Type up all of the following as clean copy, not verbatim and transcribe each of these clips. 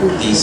23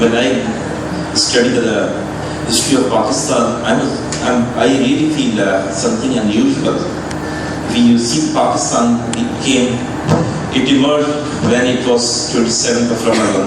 when I study the history of Pakistan, I really feel something unusual. When you see Pakistan, it emerged when it was 27th of Ramadan.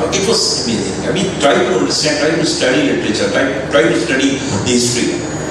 It was amazing. I mean, try to understand, try to study literature, try to study the history.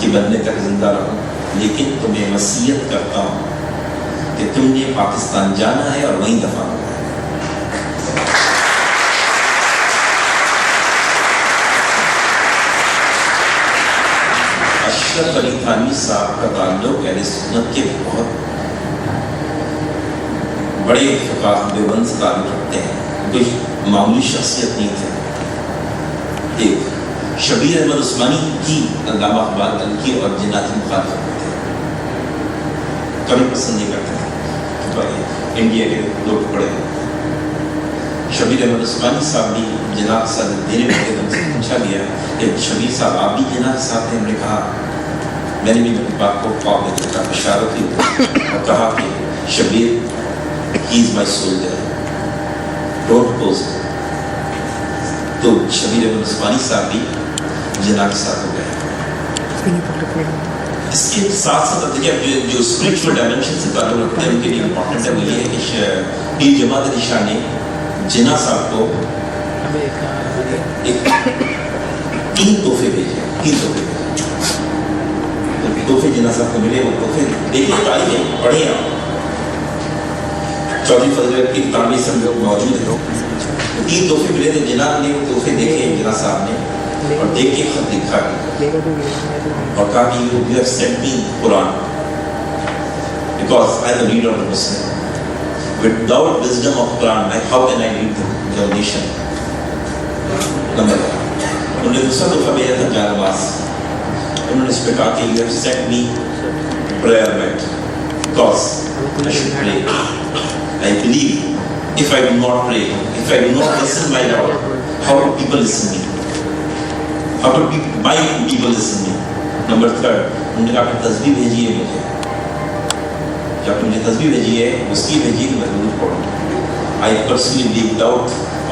کہ بننے تک زندہ رہوں، لیکن تمہیں وصیت کرتا ہوں کہ تم نے پاکستان جانا ہے اور وہیں دفن ہونا ہے۔ اشرف علی تھانوی صاحب کا تعلق اہل سنت کے بہت بڑے فقہ دیوبند سے تعلق رکھتے ہیں، کوئی معمولی شخصیت نہیں تھے۔ ایک شبیر احمد عثمانی کی علامہ اقبال تنقید اور جناح کی مخالفت کرتے ہیں، کبھی پسند نہیں کرتے ہیں، انڈیا کے لوگ پڑے ہیں۔ شبیر احمد عثمانی صاحب بھی جناح کے ساتھ دینے والے ہم سے پوچھا گیا کہ شبیر صاحب آپ بھی جناح کے ساتھ ہیں؟ ہم نے کہا، میں نے بھی اپنے باپ کو خواب میں دیکھا، بشارت کی اور کہا کہ Shabbir he is my soldier, don't oppose me۔ تو شبیر احمد عثمانی صاحب بھی جناح کے ساتھ ہو گئے۔ اس کے ساتھ ساتھ دیکھیے جو اسپرچل ڈائمینشن سے تعلق رکھتے ہیں ان کے لیے امپورٹنٹ ہے، وہ یہ ہے کہ پیر جماعت علی شاہ نے جناح صاحب کو ایک 3 تحفے بھیجے، تحفے جناح صاحب کو ملے، وہ تحفے دیکھیں، تاریخیں پڑھیں آپ، چودھری فضل کی کتاب میں سب لوگ موجود ہیں۔ 3 تحفے ملے تھے، جناح نے وہ تحفے دیکھے، جناح صاحب نے، اور دیکھ کے خط لکھا اور کہا کہ you have sent me Quran because I am the leader of the Muslim. Without wisdom of Quran, how can I lead the nation? Number 1۔ انہوں نے دوسرا تحفہ بھیجا تھا جائے نماز، انہوں نے اس پہ کہا کہ you have sent me prayer mat because I should pray. I believe if I do not pray, if I do not listen my Lord, how do people listen me? How do my people listen me? Number 3، انہوں نے کہا کہ تسبیح بھیجیے مجھے، جب تم نے تسبیح بھیجی ہے اس کی بھیجیے کہ میں درود پڑھوں۔ I personally believe without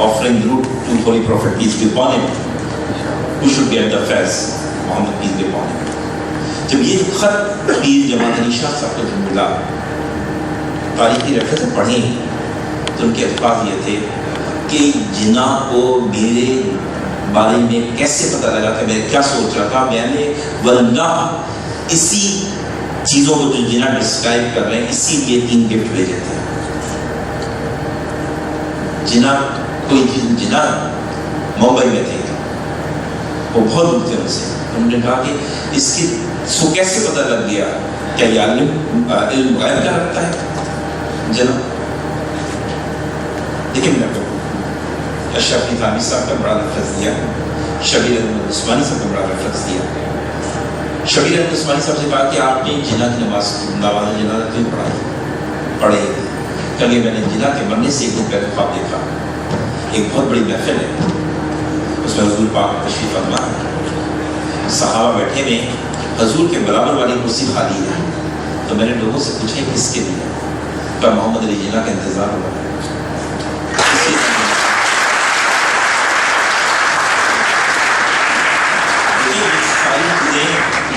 offering درود to Holy Prophet peace be upon him, who should get the fairs, Muhammad peace be upon him۔ جب یہ خط پیر جماعت علی شاہ صاحب کو جب ملا، تاریخی ریفرنس سے پڑھیں تو ان کے الفاظ یہ تھے کہ جناح کو میرے بارے میں کیسے پتہ لگا کہ میں کیا سوچ رہا تھا، میں نے واللہ اسی چیزوں کو جو جناح ڈسکرائب کر رہے ہیں اسی لیے 3 گفٹ بھیجے تھے۔ جناح ممبئی میں تھے، وہ بہت دور تھے ان سے، انہوں نے کہا کہ اس کی سو کیسے پتہ لگ گیا، کیا یہ علم غیب کیا رکھتا ہے جناح؟ دیکھیں میں کو اشرف علی تھانوی صاحب کا بڑا ریفرنس دیا، شبیر احمد عثمانی صاحب کا بڑا ریفرنس دیا۔ شبیر احمد عثمانی صاحب سے کہا کہ آپ نے جناح کی نماز جناح کیوں پڑھے؟ کہ میں نے جناح کے مرنے سے 1 دن پہلے خواب دیکھا، ایک بہت بڑی محفل ہے، اس میں حضور پاک تشریف فرما ہے، صحابہ بیٹھے ہوئے، حضور کے برابر والی کرسی خالی ہے، تو میں نے لوگوں سے پوچھا کس کے لیے؟ کہ محمد علی جناح کا انتظار ہو رہا ہے۔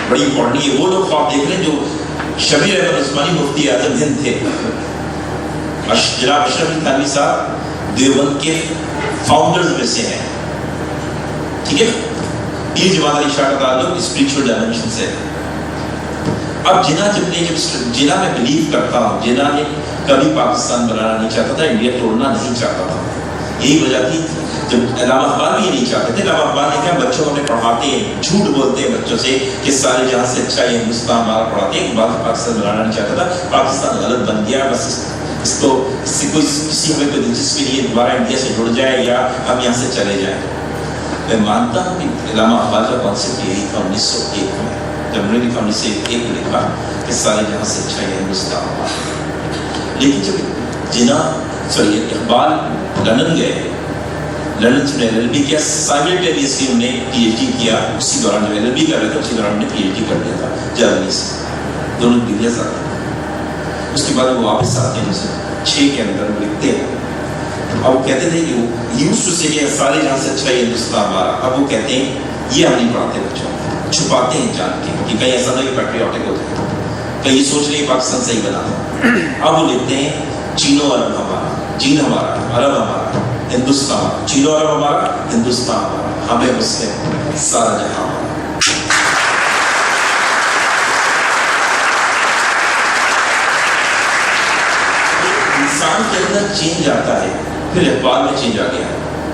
بڑی امپورٹنٹ ہے، وہ لوگ خواب دیکھ رہے ہیں جو شبیر احمد عثمانی مفتی اعظم ہند تھے، جناب اشرف علی تھانوی صاحب دیوبند کے فاؤنڈرز میں سے ہیں، ٹھیک ہے۔ پیر جماعت علی شاہ کا تعلق اسپرچل ڈائمینشن سے۔ اب جناح جناح میں بلیو کرتا ہوں، جناح نے کبھی پاکستان بنانا نہیں چاہتا تھا، انڈیا توڑنا نہیں چاہتا تھا، یہی وجہ تھی۔ جب علامہ اقبال بھی یہ نہیں چاہتے تھے، علامہ اقبال نے کہا بچوں کو ہمیں پڑھاتے ہیں، جھوٹ بولتے ہیں بچوں سے کہ سارے جہاں سے اچھا یہ ہندوستان ہمارا پڑھاتے ہیں، اقبال پاکستان بنانا نہیں چاہتا تھا، پاکستان غلط بن گیا، بس اس کو اس سے کسی ہمیں کوئی دلچسپی نہیں ہے دوبارہ انڈیا سے جڑ جائے یا ہم یہاں سے چلے جائیں۔ میں مانتا ہوں کہ علامہ اقبال کا کانسیپٹ یہی تھا 1901 میں، جب انہوں نے لکھا 1901 میں لکھا کہ سارے جہاں سے اچھا یہ ہندوستان ہمارا۔ لیکن جب اقبال لندن گئے، لندن سے ایل ایل بی کیا، سائملٹینیسلی انہوں نے پی ایچ ڈی کیا، اسی دوران جب ایل ایل بی کر رہے تھے اسی دوران انہوں نے پی ایچ ڈی کر لیا تھا جرمنی سے، دونوں ڈگریاں ساتھ۔ اس کے بعد وہ واپس آتے ہیں 1906 کے اندر لکھتے ہیں، اب وہ کہتے تھے کہ یوز ٹو سے کہ سارے جہاں سے اچھا یہ ہندوستان ہمارا، اب وہ کہتے ہیں یہ ہم نہیں پڑھاتے بچوں، چھپاتے ہیں جان کے کہ کہیں ایسا نہ کہ پیٹریوٹک ہوتے ہیں، کہیں سوچ لیں پاکستان صحیح بنا تھا۔ اب وہ لکھتے ہیں چینو عرب ہمارا، چین ہمارا، عرب ہمارا، ہندوستان، چینو عرب ہمارا، ہندوستان ہمارا، ہمیں مسلم، سارا جہاں ہمارا۔ پاکستان کے اندر چینج آتا ہے، پھر اقبال میں چینج آ گیا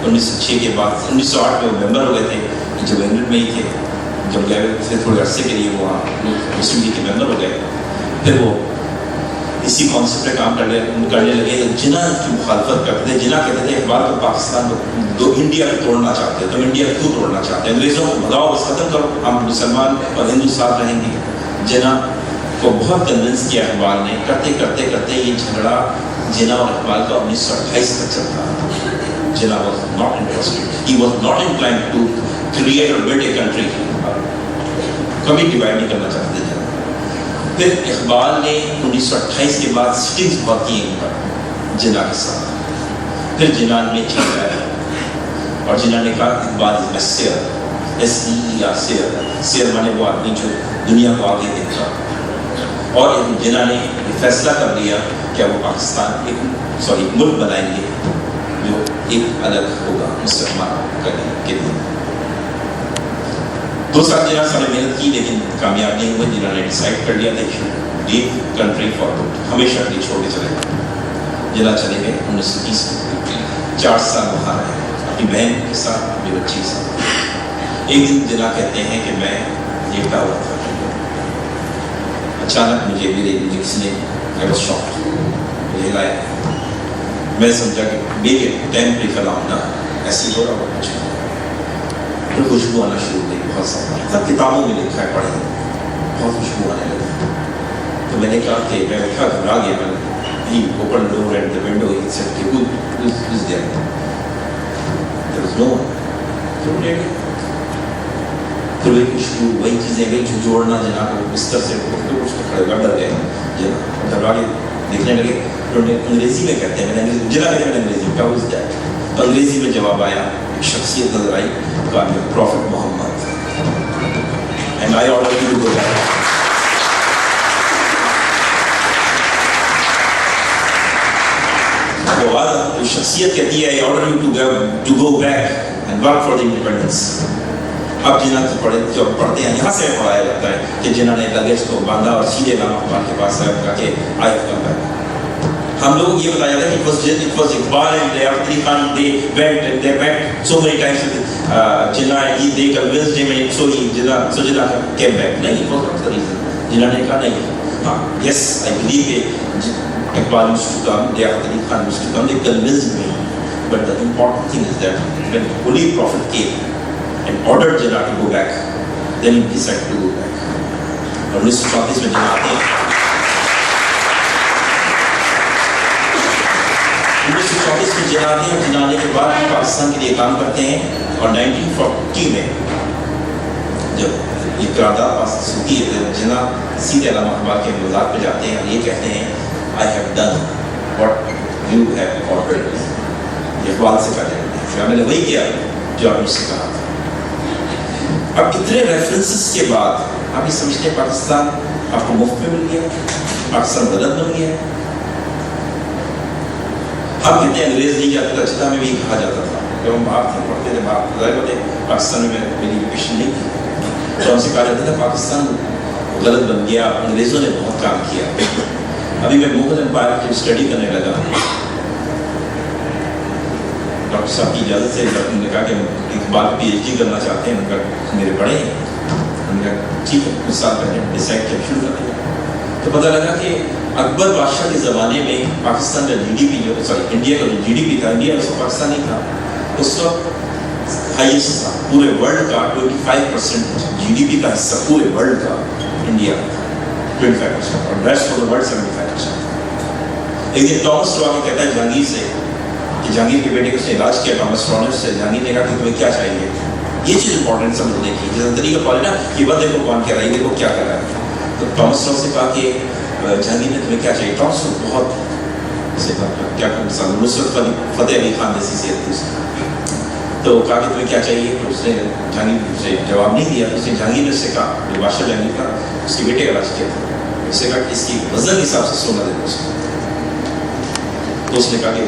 1906 کے بعد. 1908 میں وہ ممبر ہو گئے تھے جب انگلینڈ میں ہی تھے، جب گئے پھر تھوڑے عرصے کے لیے وہاں مسلم لیگ کے ممبر ہو گئے. پھر وہ اسی کانسیپٹ پہ کام کرنے لگے. جناح کی مخالفت کرتے تھے. جناح کہتے تھے اقبال کو پاکستان کو انڈیا کو توڑنا چاہتے ہیں، تو انڈیا کیوں توڑنا چاہتے ہیں؟ انگریزوں کو بھگاؤ، بس ختم کرو، ہم مسلمان اور ہندو ساتھ رہیں گے. جناح کو بہت کنونس کیا اقبال نے. کرتے کرتے کرتے یہ جھگڑا جناح اور اقبال کا 1928 تک چلتا. جناح was not interested. He was not inclined to create or build a country. کبھی ڈیوائڈ نہیں کرنا چاہتے تھے. پھر اقبال نے 1928 کے بعد سٹنگز بہت کی جناح کے ساتھ. پھر جناح نے چینج آیا اور جناح نے کہا اقبال از مائی سیئر، SEER سیئر. سیئر مانے وہ آدمی جو دنیا کو آگے دیکھتا. اور جناح نے یہ فیصلہ کر لیا کہ وہ پاکستان ملک بنائیں گے جو ایک الگ ہوگا مسلمان کرنے کے لیے. 2 سال جناح صاحب نے محنت کی لیکن کامیاب نہیں ہوئے. جناح نے ڈیسائیڈ کر لیا تھا لیو کنٹری فار گڈ، ہمیشہ کے لیے چھوڑ کے چلے گئے. جناح چلے گئے 1930 میں. 4 سال وہاں رہے اپنی بہن کے ساتھ، اپنی بچی کے ساتھ. ایک دن جناح کہتے ہیں کہ میں لیٹا ہوا تھا، اچانک مجھے کسی نے مجھے ہلایا. میں سمجھا کہ میرے ٹائم پہ فلاں ایسی ہو رہا ہو کچھ. پھر خوشبو آنا شروع ہوئی بہت سارا، سب کتابوں میں لکھا ہے پڑھیں، بہت خوشبو آنے لگی. تو میں نے کہا کہ میں اٹھا گھبرا گیا. میں he opened the door and the window. He said, who's there? There was no one. پھر وہی خوشبو، وہی چیزیں، وہی جھنجھوڑنا جناح کو بستر سے کھڑے ہوئے ڈر گئے. گھبرا کے دیکھنے لگے. انگریزی میں کہتے ہیں، جناح کہتے ہیں انگریزی میں who's that؟ انگریزی میں جواب آیا، ایک شخصیت نظر آئی، کہا prophet Muhammad. And I order you to go back. شخصیت کہتی ہے I order you to go back and work for the independence. اب جناح جو پڑھتے ہیں یہاں سے پڑھایا جاتا ہے کہ جناح نے لگیج کو باندھا اور سیدھے علامہ اقبال کے پاس آیا، کہا کہ I have come back. ہم لوگوں کو یہ بتایا جاتا ہے کہ it was Iqbal and Ali Khan, they met so many times with Jinnah, they convinced him and so Jinnah came back. نہیں, it was not the reason. Jinnah نے کہا نہیں. Yes, I believe Iqbal used to come, Ali Khan used to come, they convinced me. But the important thing is that when the Holy Prophet came and ordered Jinnah to go back, then he decided to go back. اور 1934 میں Jinnah آتے ہیں. 1934 میں Jinnah آتے ہیں. Jinnah آنے کے بعد پاکستان کے لیے کام کرتے ہیں اور 1940 میں جب یہ قرارداد پاس ہوتی ہے تو Jinnah سیدھے علامہ اقبال کے مزار پہ جاتے ہیں اور یہ کہتے ہیں I have done what you have ordered. یہ اقبال سے کہتے ہیں میں نے وہی کیا جو آپ نے مجھ سے کہا تھا. اب اتنے ریفرنسز کے بعد آپ یہ سمجھتے ہیں پاکستان آپ کو مفت میں مل گیا، پاکستان غلط بن گیا. ہم کہتے ہیں انگریز نہیں جاتے تھا، جدہ میں بھی کہا جاتا تھا جب ہم باہر تھے پڑھتے تھے باہر ظاہر ہوتے پاکستان میں میری ایجوکیشن نہیں تھی تو ہم سے کہا جاتا تھا پاکستان غلط بن گیا، انگریزوں نے بہت کام کیا. ابھی میں مغل امپائر کی اسٹڈی کرنے لگا، ڈاکٹر صاحب کی اجازت سے انہوں نے کہا کہ اقبال PhD کرنا چاہتے ہیں. میرے بڑے ہیں، انہوں نے کہا ٹھیک ہے. کچھ سال پہلے ڈیسائڈ کیا شروع کر دیا تو پتہ لگا کہ اکبر بادشاہ کے زمانے میں پاکستان کا GDP انڈیا کا جو GDP تھا، انڈیا اس وقت پاکستان نہیں تھا، اس وقت ہائیسٹ تھا پورے ورلڈ کا. 25% GDP کا حصہ پورے ورلڈ کا انڈیا 25% اور ریسٹ آف دا ورلڈ 75%. ایک دن ٹامس رو آگے کہتا ہے جہانگیر سے کہ جہانگیر کے بیٹے کو اس نے علاج کیا ٹامس رو نے، سے جہانگیر نے کہا کہ تمہیں کیا چاہیے. یہ چیز امپورٹنٹ سمجھنے کی جیسے طریقہ پڑھے نا کہ بس دیکھو کون کہہ رہا ہے، دیکھو کیا کر رہا ہے. تو ٹامس رو سے کہا کہ جہانگیر نے تمہیں کیا چاہیے. ٹامس رو بہت کیا نصرت فتح علی خان جیسی صحت تھی اس کی. تو کہا کہ تمہیں کیا چاہیے. تو اس نے جہانگیر سے جواب نہیں دیا. اس نے جہانگیر نے سے کہا جو بادشاہ جہانگیر تھا اس کے بیٹے کا علاج کیا تھا، اس نے کہا کہ اس کی وزن کے حساب سے سونا دینا اس کو. تو اس نے کہا کہ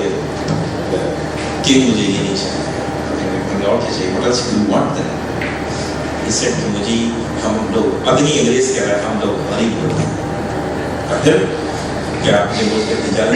مجھے یہ نہیں چاہیے اور کیا چاہیے. What else do you want then? اس سے مجھے ہم لوگ ادنی انگریز کہہ رہا ہے ہم لوگ غریب لوگ ہیں. پھر کیا آپ نے بول کے تجارت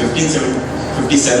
1557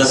10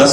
10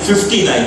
59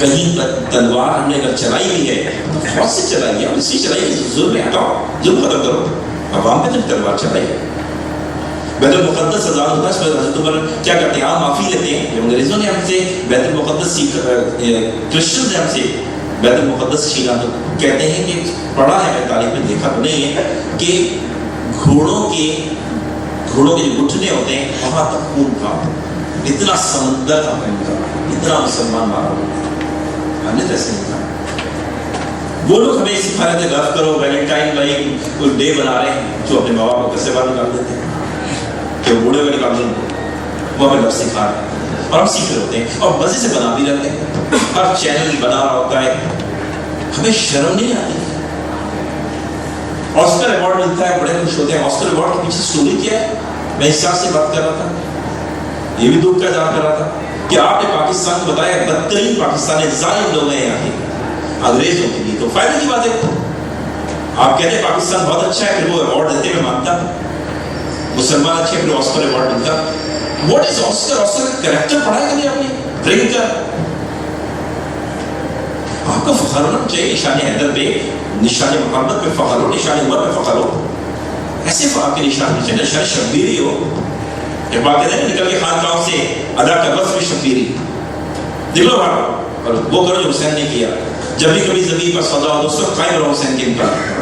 کہیں تلوار ہم نے اگر چلائی بھی ہے تو فوج سے چلائی ہے، اور اس لیے چلائی ہے ظلم میں ہٹاؤ، ظلم ختم کرو، عوام پہ تلوار چلائی ہے۔ بیت المقدس آزاد ہوتا ہے، اس میں حضرت عمر کیا کرتے ہیں؟ عام معافی لیتے ہیں۔ جب انگریزوں نے ہم سے بیت المقدس کرسچنز نے ہم سے بیت المقدس چھینا تو کہتے ہیں کہ پڑھا ہے، میں تاریخ میں دیکھا تو نہیں ہے کہ گھوڑوں کے جو گھٹنے ہوتے ہیں وہاں تک خون تھا، اتنا سمندر تھا خون کا، اتنا مسلمان مارا ہوا، ہم نے تو ایسے نہیں کہا۔ وہ لوگ ہمیں سکھا رہے تھے گرف کرو، ویلنٹائن کوئی ڈے بنا رہے ہیں، جو اپنے ماں باپ کو کیسے باہر نکال دیتے ہیں کہ بوڑھے ہوئے نکال دیں، وہ ہمیں لفظ سکھا رہے ہیں اور ہم سیکھ رہے ہوتے ہیں اور مزے سے بنا بھی رہتے ہیں۔ ہر چینل بنا رہا ہوتا ہے، ہمیں شرم نہیں آتی۔ آسکر ایوارڈ ملتا ہے، بڑے خوش ہوتے ہیں۔ آسکر ایوارڈ کے پیچھے سٹوری کیا ہے؟ میں اس سے بات کر رہا تھا، یہ بھی دکھ کا اظہار کر رہا تھا کہ آپ نے پاکستان کو بتایا بدترین پاکستانی ظالم لوگ ہیں یہاں کے انگریزوں کے لیے، تو فائدے کی بات ہے۔ آپ کہتے ہیں پاکستان بہت اچھا ہے، پھر وہ ایوارڈ دیتے میں مانتا، مسلمان اچھے پھر آسکر ایوارڈ ملتا۔ What is Oscar? آسکر کا کریکٹر پڑھا ہے کبھی آپ نے؟ ڈرنکر۔ آپ کو فخر ہونا چاہیے نشان حیدر پہ، نشان محمد پہ فخر ہو، نشان عمر پہ فخر ہو، ایسے آپ کے نشان پہ چاہیے، نشان شبیری ہو۔ جب آپ کہتے ہیں نکل کے خانقاہوں سے ادا کر بس میں شبیری دلو بھاگو اور وہ کرو جو حسین نے کیا۔ جب بھی کبھی زمین پر سودا ہو تو اس وقت قائم رہو حسین کے انکار۔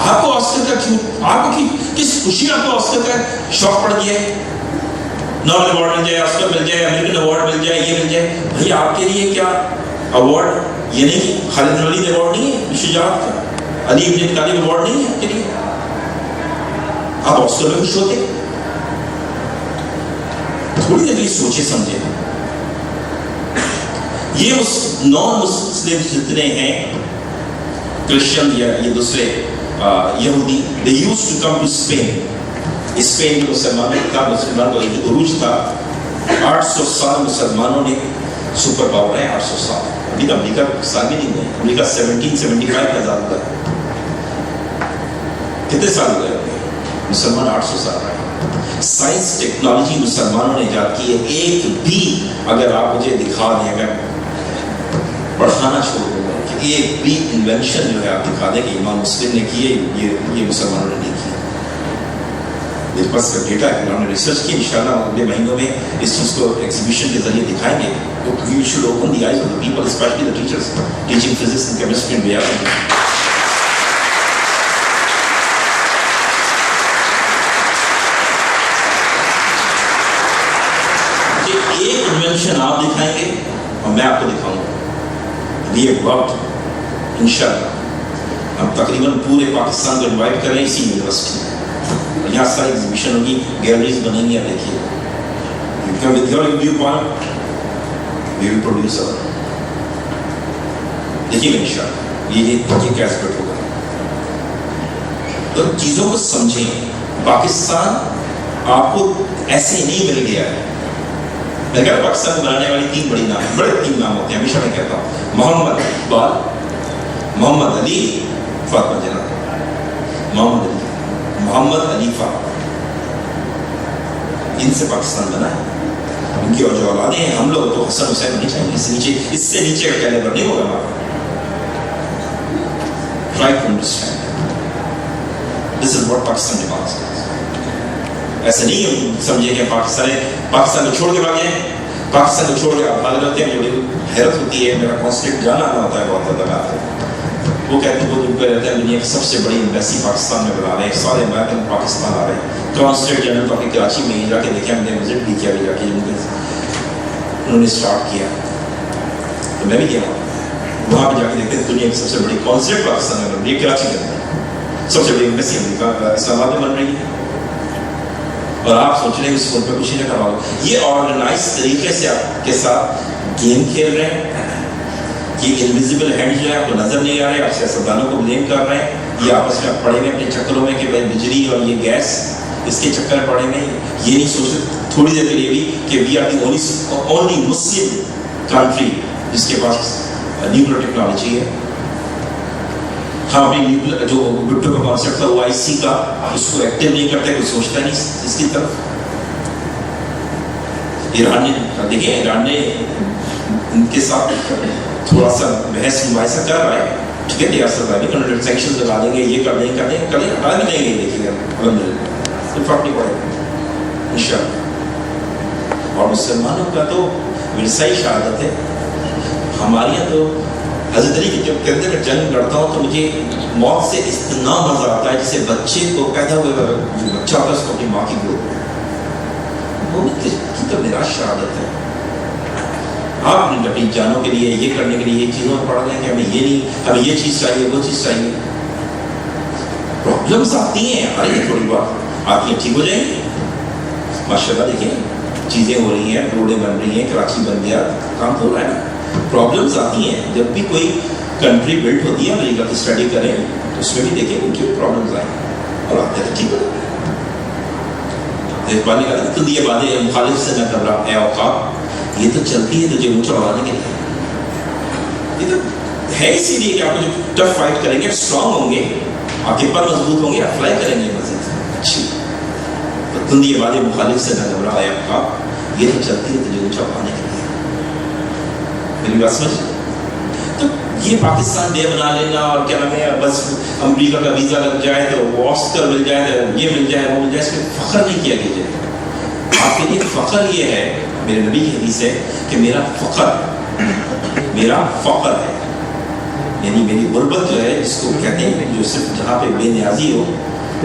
آپ کو آسکر کا کیوں، آپ کو کس خوشی آپ کو آسکر کا شوق پڑ گیا ہے؟ نوبل ایوارڈ مل جائے، آسکر مل جائے، امریکن ایوارڈ مل جائے، یہ مل جائے۔ بھائی آپ کے لیے کیا ایوارڈ یہ نہیں کہ خالد بن ولید ایوارڈ نہیں ہے شجاعت کا، علی ابن طالب ایوارڈ نہیں ہے آپ کے لیے؟ آپ آسکر میں خوش ہوتے؟ تھوڑی دیر یہ سوچے سمجھے۔ یہ نان مسلم جتنے ہیں کرسچن یا یہ دوسرے یہودی، they used to come to Spain۔ Spain کے مسلمانوں کا مسلمان کا ایک عروج تھا، 800 سال مسلمانوں نے سپر پاور ہے، 800 سال۔ ابھی تو امریکہ پاکستان بھی نہیں ہے، امریکہ 1775 کا آزاد ہوا ہے۔ کتنے سال ہوئے مسلمان؟ 800 سال رہے۔ سائنس ٹیکنالوجی مسلمانوں نے ایجاد کی ہے، ایک بھی اگر آپ مجھے دکھا دیں، اگر پڑھانا چھوڑ دوں گا کہ ایک بھی انوینشن جو ہے آپ دکھا دیں کہ امام مسلم نے کی ہے، یہ مسلمانوں نے نہیں کی۔ میرے پاس ڈیٹا ہے، انہوں نے ریسرچ کی، انشاءاللہ اگلے مہینوں میں اس چیز کو ایگزیبیشن کے ذریعے دکھائیں گے۔ We should open the eyes of the people, especially the teachers teaching physics and chemistry and biology. کہ ایک انوینشن آپ دکھائیں گے اور میں آپ کو دکھاؤں گا۔ یہ وقت انشاءاللہ ہم تقریباً پورے پاکستان کو انوائٹ کر رہے ہیں اسی یونیورسٹی میں، یہاں ساری ایگزیبیشن ہوگی، گیلریز بنیں گی، آپ دیکھیے with your viewpoint we will produce our دیکھیے گا انشاءاللہ یہ کیا اسپیکٹ ہوگا۔ تو چیزوں کو سمجھیں۔ پاکستان آپ کو ایسے نہیں مل گیا ہے۔ میں کہتا ہوں پاکستان کو بنانے والی تین بڑے تین نام ہوتے ہیں، ہمیشہ میں کہتا ہوں، محمد اقبال، محمد علی، فاطمہ جناح۔ محمد علی فاطمہ، ان سے پاکستان بنا ہے، ان کی اور جو اولادیں ہیں، ہم لوگ تو حسن حسین نہیں چاہیں گے، اس سے نیچے کا کیلیبر نہیں ہوگا ہمارا۔ Try to understand. This is what Pakistan demands. ایسا نہیں سمجھے کہ پاکستان کو چھوڑ کے بھاگے ہیں، پاکستان کو چھوڑ کے آپ بھاگ جاتے ہیں۔ بڑی حیرت ہوتی ہے، میرا کانسلیٹ جانا آنا ہوتا ہے بہت زیادہ بات۔ وہ کہتے ہیں وہ دن پہ رہتے ہیں، دنیا کی سب سے بڑی ایمبیسی پاکستان میں بنا رہے ہیں، سارے امریکن پاکستان آ رہے ہیں۔ کانسلیٹ جنرل تو اپنی کراچی میں ہی جا کے دیکھیں، ہم نے وزٹ بھی کیا، جا کے انہوں نے اسٹارٹ کیا تو میں بھی گیا وہاں پہ جا کے دیکھتے ہیں دنیا کی سب سے بڑی کانسلیٹ پاکستان میں بن رہی ہے، کراچی کے اندر سب سے بڑی ایمبیسی امریکہ اسلام آباد میں بن رہی ہے، اور آپ سوچ رہے ہیں اس ملک پہ کچھ نہیں کروا۔ یہ آرگنائز طریقے سے آپ کے ساتھ گیم کھیل رہے ہیں، یہ انویزیبل ہینڈ جو ہے آپ کو نظر نہیں آ رہے، آپ سیاستدانوں کو بلیم کر رہے ہیں، یہ آپس میں پڑے ہوئے اپنے چکروں میں کہ بھائی بجلی اور یہ گیس اس کے چکر پڑے میں، یہ نہیں سوچتے تھوڑی دیر کے لیے بھی کہ we are the only Muslim country جس کے پاس نیوکلیر ٹیکنالوجی ہے۔ ہم اپنی جو بھٹو کا کانسیپٹ تھا OIC کا، اس کو ایکٹیو نہیں کرتے، کوئی سوچتا نہیں اس کی طرف۔ ایران نے دیکھیں، ایران نے ان کے ساتھ تھوڑا سا بحث مباحثہ کر رہا ہے، ٹھیک ہے، ریاست کا بھی سیکشن لگا دیں گے، یہ کر دیں گے، کل ہٹا بھی دیں گے، دیکھیے گا الحمدللہ کوئی فرق نہیں پڑے گا انشاءاللہ۔ اور مسلمانوں کا تو ورثہ ہی شہادت ہے، ہمارے یہاں تو حضرت علی جب کہتے ہیں کہ جنگ لڑتا ہوں تو مجھے موت سے اتنا مزہ آتا ہے جیسے بچے کو پیدا ہوئے بچہ ہوتا ہے اس کو اپنی ماں کی گود، وہ کی تو میرا شہادت ہے۔ آپ اپنی جانوں کے لیے یہ کرنے کے لیے یہ چیزوں پڑھ رہے ہیں کہ ہمیں یہ نہیں، ہمیں یہ چیز چاہیے، وہ چیز چاہیے، پرابلمس آتی ہیں، آ رہی ہے تھوڑی بات آتی ہیں، ٹھیک ہو جائیں گے ماشاء اللہ۔ دیکھیں چیزیں ہو رہی ہیں، روڈیں بن رہی ہیں، کراچی بن گیا، کام ہو رہا ہے۔ پرابلمس آتی ہیں، جب بھی کوئی کنٹری بلڈ ہوتی ہے، امریکہ کی اسٹڈی کریں تو اس میں بھی دیکھیں ان کی پرابلمس آئیں اور آتے ہیں، ٹھیک ہے۔ اقبال نے کہا تو یہ باتیں مخالف سے نہ گھبرا اے اوقات، یہ تو چلتی ہے تجھے اونچا اڑانے کے لیے، یہ تو ہے اسی لیے کہ آپ جو ٹف فائٹ کریں گے، اسٹرانگ ہوں گے، آپ کے پر مضبوط ہوں گے، آپ فلائی کریں گے مزید اچھی۔ تو تم یہ باتیں مخالف سے نہ گھبرا اے اوقات، یہ تو چلتی ہے تجھے اونچا اڑانے کے لیے، میری بات سمجھ۔ تو یہ پاکستان ڈے بنا لینا اور کیا نام ہے، بس امریکہ کا ویزا لگ جائے تو وہ آسکر مل جائے تو یہ مل جائے وہ مل جائے، اس پہ فخر نہیں کیا کیجیے۔ آپ کے لیے فخر یہ ہے، میرے نبی کی حدیث ہے کہ میرا فقر ہے، یعنی میری غربت جو ہے جس کو کہتے ہیں، جو صرف جہاں پہ بے نیازی ہو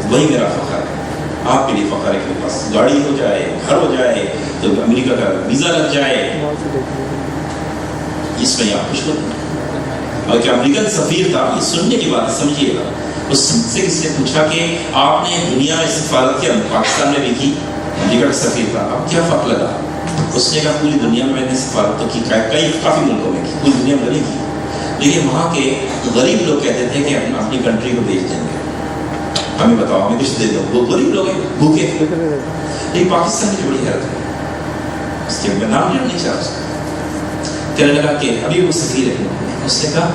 وہی میرا فخر ہے۔ آپ کے لیے فخر ہے کہ پاس گاڑی ہو جائے، گھر ہو جائے، تو امریکہ کا ویزا لگ جائے، اس میں آپ خوش ہوتے ہیں۔ اور کہ امریکن سفیر تھا، یہ سننے کی بات سمجھیے گا، اس سے کس نے پوچھا کہ آپ نے دنیا میں سفارت کیا، پاکستان میں بھی کی، امریکہ کا سفیر تھا، اب کیا فرق لگا؟ اس نے کہا پوری دنیا میں نے سفارت تو کی، کافی ملکوں میں کی، پوری دنیا میں نہیں کی، لیکن وہاں کے غریب لوگ کہتے تھے کہ ہم اپنی کنٹری کو بیچ دیں گے، ہمیں بتاؤ، ہمیں کچھ دے دو، وہ غریب لوگ ہیں، بھوکے۔ لیکن پاکستان کی بڑی حیرت ہے، اس کے میں نام نہیں چاہ رہا، کہنے لگا کہ ابھی وہ سفیر ہے، اس نے کہا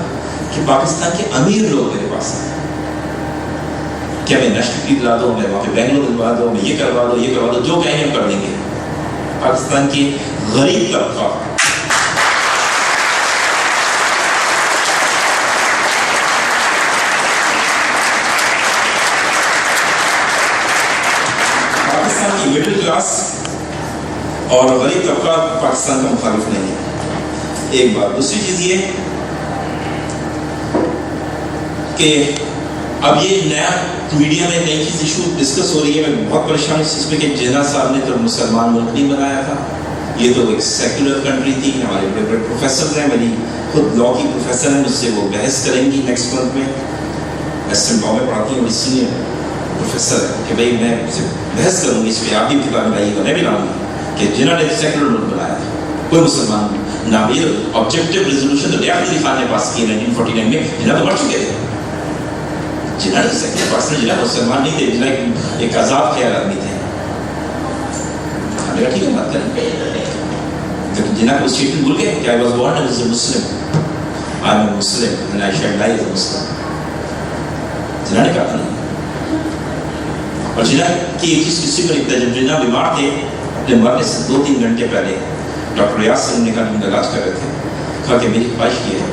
کہ پاکستان کے امیر لوگ میرے پاس ہیں، کیا میں نشٹ کی دلا دو، میں وہاں پہ بینگلور دلوا دو، میں یہ کروا دو، یہ کروا دو، جو کہیں ہم کر دیں گے۔ پاکستان کی غریب طبقہ پاکستان کی مڈل کلاس اور غریب طبقہ پاکستان کا مخالف نہیں ہے، ایک بات۔ دوسری چیز یہ کہ اب یہ نیا میڈیا میں نئی چیز ایشو ڈسکس ہو رہی ہے، میں بہت پریشان ہوں اس میں کہ جناح صاحب نے تو مسلمان ملک نہیں بنایا تھا، یہ تو ایک سیکولر کنٹری تھی۔ ہمارے بڑے بڑے پروفیسر ہیں، میری خود لاء کی پروفیسر ہیں، مجھ سے وہ بحث کریں گی نیکسٹ منتھ میں، ویسٹرن لاء میں پڑھاتی ہیں، بڑی سینئر پروفیسر ہے کہ بھائی میں بحث کروں گی اس پہ، آپ بھی کتاب لائیے گا، میں بھی لاؤں گی کہ جناح نے سیکولر ملک بنایا تھا، کوئی مسلمان نہ بھی۔ آبجیکٹو ریزولوشن تو ریاض علی خان نے پاس کی 1949 میں، جناح تو مر چکے تھے، جناح نے سیکولر پاس نہیں، جناح مسلمان نہیں تھے، جناح ایک آزاد خیال آدمی تھے۔ ہم نے کہا ٹھیک ہے بات کریں، لیکن جناح کو اسٹیٹمنٹ بھول گئے کہ I was born as a Muslim, I am a Muslim and I shall die as a Muslim۔ جناح نے کہا تھا نا، اور جناح کی ایک چیز کسی کو لکھتا ہے، جب جناح بیمار تھے اپنے مرنے سے 2-3 گھنٹے پہلے ڈاکٹر ریاض صاحب نے کہا علاج کر رہے تھے، کہا کہ میری خواہش یہ ہے،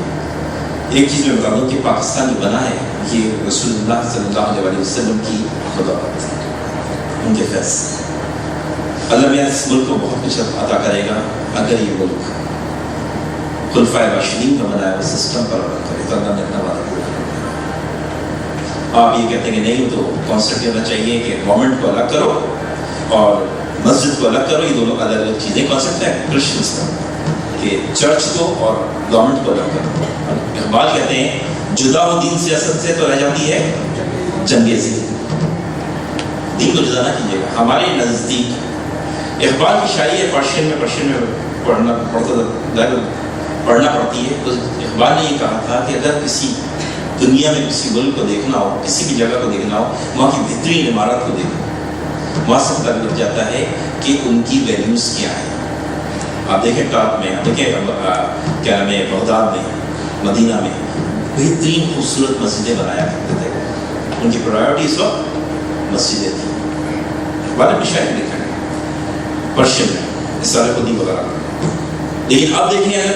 ایک چیز میں بتا دوں کہ پاکستان جو بنا ہے یہ رسول اللہ صلی اللہ علیہ وسلم کی خداوت ہے، ان کے فیض، اللہ میاں اس ملک کو بہت کچھ عطا کرے گا اگر یہ ملک خلفائے راشدین کا بنایا ہوا سسٹم پر عمل کرے تو اللہ نے اپنا وعدہ پورا کرے۔ آپ یہ کہتے ہیں کہ نہیں تو کانسیپٹ ہونا چاہیے کہ گورنمنٹ کو الگ کرو اور مسجد کو الگ کرو، یہ دونوں الگ الگ چیزیں، کانسیپٹ ہے کرسچنس کا کہ چرچ کو اور گورنمنٹ کو الگ کرو۔ اقبال کہتے ہیں جدا ہو دین سیاست سے تو رہ جاتی ہے جنگ ضد، دین کو جدا نہ کیجیے گا۔ ہمارے نزدیک اقبال کی شاعری ہے پرشین میں پڑھنا پڑتی ہے، تو اقبال نے یہ کہا تھا کہ اگر کسی دنیا میں کسی ملک کو دیکھنا ہو، کسی بھی جگہ کو دیکھنا ہو، وہاں کی بہترین عمارت کو دیکھو، وہاں سے پتہ لگ جاتا ہے کہ ان کی ویلیوز کیا ہے۔ آپ دیکھیں ٹاپ میں، آپ دیکھیں کیا نام ہے، بغداد میں، مدینہ میں بہترین خوبصورت مسجدیں بنایا کرتے تھے، ان کی پرائیورٹی اس وقت مسجدیں تھیں۔ اقبال نے شاعری لکھا ہے پرشین میں، اس سارے خودی وغیرہ۔ لیکن اب دیکھیں اگر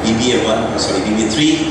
BBA 3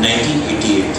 1988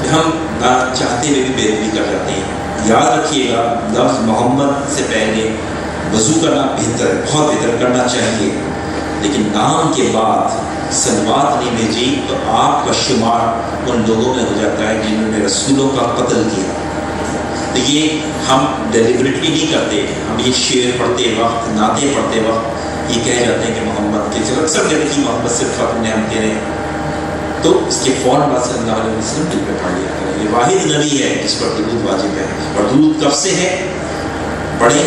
کہ ہم نہ چاہتے ہوئے بھی بے ادبی کر جاتے ہیں. یاد رکھیے گا لفظ محمد سے پہلے وضو کرنا بہتر ہے, بہت بہتر کرنا چاہیے, لیکن نام کے بعد صلوات نہیں بھیجی تو آپ کا شمار ان لوگوں میں ہو جاتا ہے جنہوں نے رسولوں کا قتل کیا. تو یہ ہم ڈیلیبریٹلی نہیں کرتے, ہم یہ شعر پڑھتے وقت, نعتیں پڑھتے وقت یہ کہہ جاتے ہیں کہ محمد کے اکثر کہتے ہیں کہ محمد صرف اپنے ہم کہہ رہے ہیں, تو اس کے فوراً بعد صلی اللہ علیہ وسلم دل پہ پڑھ لیا کریں. یہ واحد نبی ہے جس پر درود واجب ہے, اور درود کب سے ہے؟ بڑے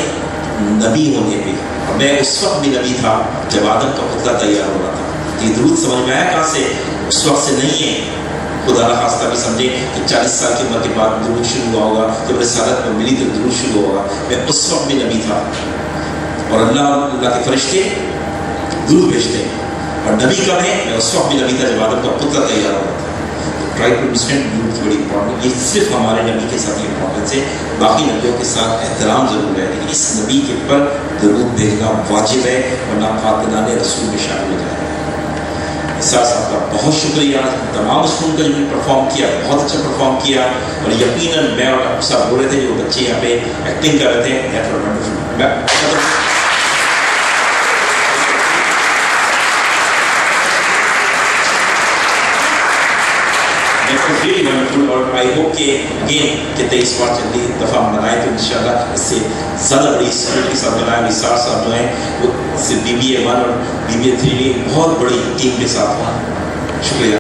نبی ہونے پہ. اور میں اس وقت بھی نبی تھا جب آدم کا پتلا تیار ہو رہا تھا. یہ درود سمجھ میں آیا کہاں سے؟ اس وقت سے نہیں ہے. خدا نہ خواستہ بھی سمجھے کہ 40 سال کی عمر کے بعد درود شروع ہوا ہوگا, جب رسالت میں ملی تو درود شروع ہوگا. میں اس وقت بھی نبی تھا, اور اللہ کے فرشتے درود بھیجتے ہیں. اور نبی کب ہے؟ میں اس وقت بھی نبی تھا جب آدم کا پتلا تیار ہو رہا تھا. ٹرائی ٹو انڈرسٹینڈ درود کی بڑی امپورٹنٹ. یہ صرف ہمارے نبی کے ساتھ امپورٹنس ہے, باقی نبیوں کے ساتھ احترام ضرور ہے, لیکن اس نبی کے پر درود بھیجنا واجب ہے, ورنہ خاتنان رسول میں شامل ہو جائے گا. اسحاق صاحب کا بہت شکریہ, تمام اسٹوڈنٹ کا جو نے پرفارم کیا بہت اچھا پرفارم کیا, اور یقیناً میں اور آپ صاحب بول رہے تھے جو بچے یہاں پہ ایکٹنگ کر رہے تھے, really wonderful, اور I hope کہ again کہ 23 بار جلدی دفعہ منائے تو انشاءاللہ اس سے زیادہ بڑی اسپرٹ کے ساتھ منائے. اسحاق صاحب جو ہیں وہ صرف BBA 1 اور BBA 3 بہت بڑی ٹیم کے ساتھ ہیں. شکریہ.